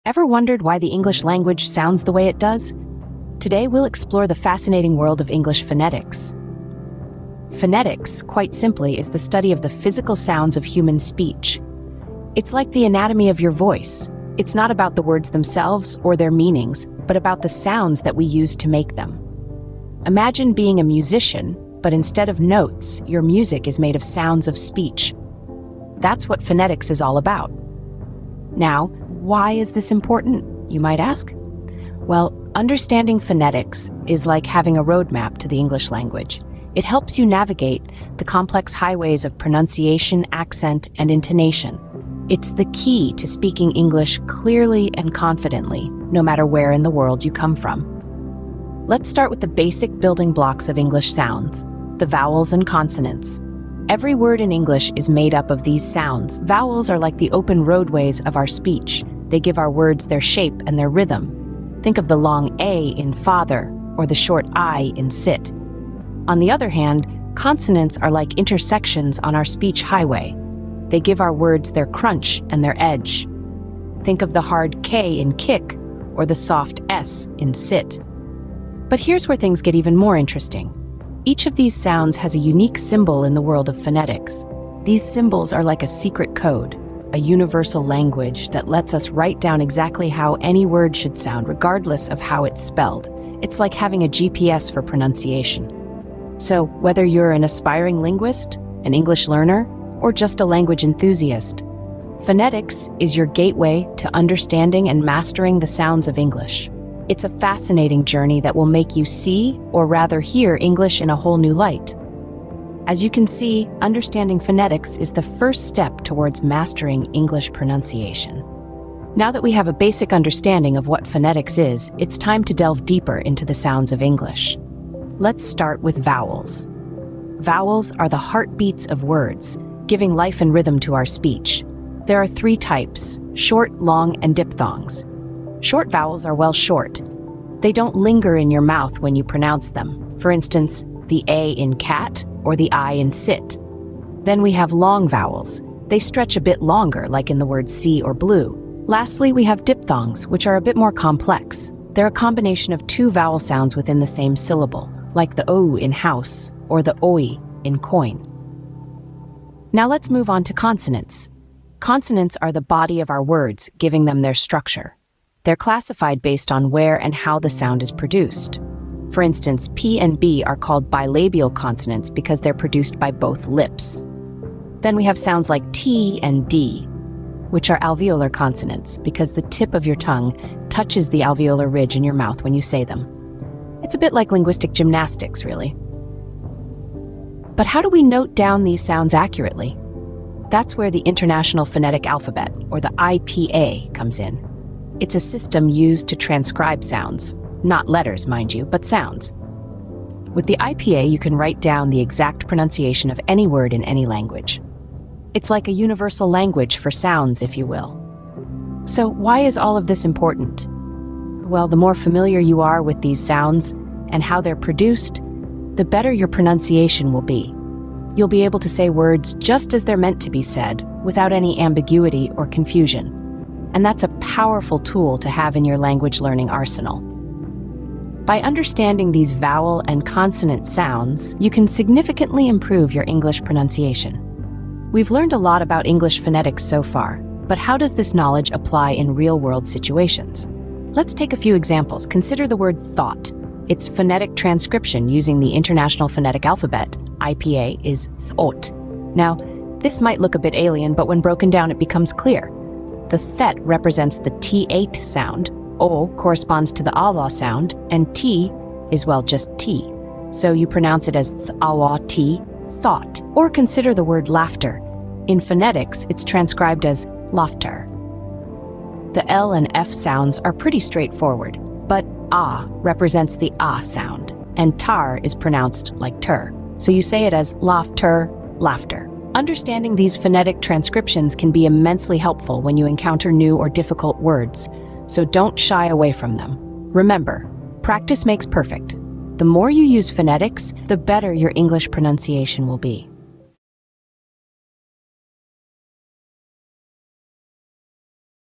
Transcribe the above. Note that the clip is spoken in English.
Ever wondered why the English language sounds the way it does? Today we'll explore the fascinating world of English phonetics. Phonetics, quite simply, is the study of the physical sounds of human speech. It's like the anatomy of your voice. It's not about the words themselves or their meanings, but about the sounds that we use to make them. Imagine being a musician, but instead of notes, your music is made of sounds of speech. That's what phonetics is all about. Now, why is this important, you might ask? Well, understanding phonetics is like having a roadmap to the English language. It helps you navigate the complex highways of pronunciation, accent, and intonation. It's the key to speaking English clearly and confidently, no matter where in the world you come from. Let's start with the basic building blocks of English sounds, the vowels and consonants. Every word in English is made up of these sounds. Vowels are like the open roadways of our speech. They give our words their shape and their rhythm. Think of the long A in father or the short I in sit. On the other hand, consonants are like intersections on our speech highway. They give our words their crunch and their edge. Think of the hard K in kick or the soft S in sit. But here's where things get even more interesting. Each of these sounds has a unique symbol in the world of phonetics. These symbols are like a secret code, a universal language that lets us write down exactly how any word should sound, regardless of how it's spelled. It's like having a GPS for pronunciation. So, whether you're an aspiring linguist, an English learner, or just a language enthusiast, phonetics is your gateway to understanding and mastering the sounds of English. It's a fascinating journey that will make you see, or rather hear, English in a whole new light. As you can see, understanding phonetics is the first step towards mastering English pronunciation. Now that we have a basic understanding of what phonetics is, it's time to delve deeper into the sounds of English. Let's start with vowels. Vowels are the heartbeats of words, giving life and rhythm to our speech. There are three types: short, long, and diphthongs. Short vowels are short. They don't linger in your mouth when you pronounce them. For instance, the A in cat or the I in sit. Then we have long vowels. They stretch a bit longer, like in the words see or blue. Lastly, we have diphthongs, which are a bit more complex. They're a combination of two vowel sounds within the same syllable, like the O in house or the OI in coin. Now let's move on to consonants. Consonants are the body of our words, giving them their structure. They're classified based on where and how the sound is produced. For instance, P and B are called bilabial consonants because they're produced by both lips. Then we have sounds like T and D, which are alveolar consonants because the tip of your tongue touches the alveolar ridge in your mouth when you say them. It's a bit like linguistic gymnastics, really. But how do we note down these sounds accurately? That's where the International Phonetic Alphabet, or the IPA, comes in. It's a system used to transcribe sounds. Not letters, mind you, but sounds. With the IPA, you can write down the exact pronunciation of any word in any language. It's like a universal language for sounds, if you will. So why is all of this important? Well, the more familiar you are with these sounds and how they're produced, the better your pronunciation will be. You'll be able to say words just as they're meant to be said, without any ambiguity or confusion. And that's a powerful tool to have in your language learning arsenal. By understanding these vowel and consonant sounds, you can significantly improve your English pronunciation. We've learned a lot about English phonetics so far, but how does this knowledge apply in real-world situations? Let's take a few examples. Consider the word thought. Its phonetic transcription using the International Phonetic Alphabet, IPA, is thought. Now, this might look a bit alien, but when broken down, it becomes clear. The thet represents the T8 sound, O corresponds to the awa sound, and T is, just T. So you pronounce it as awa T, thought. Or consider the word laughter. In phonetics, it's transcribed as laughter. The L and F sounds are pretty straightforward, but A represents the A sound, and tar is pronounced like ter. So you say it as laughter, laughter. Understanding these phonetic transcriptions can be immensely helpful when you encounter new or difficult words, so don't shy away from them. Remember, practice makes perfect. The more you use phonetics, the better your English pronunciation will be.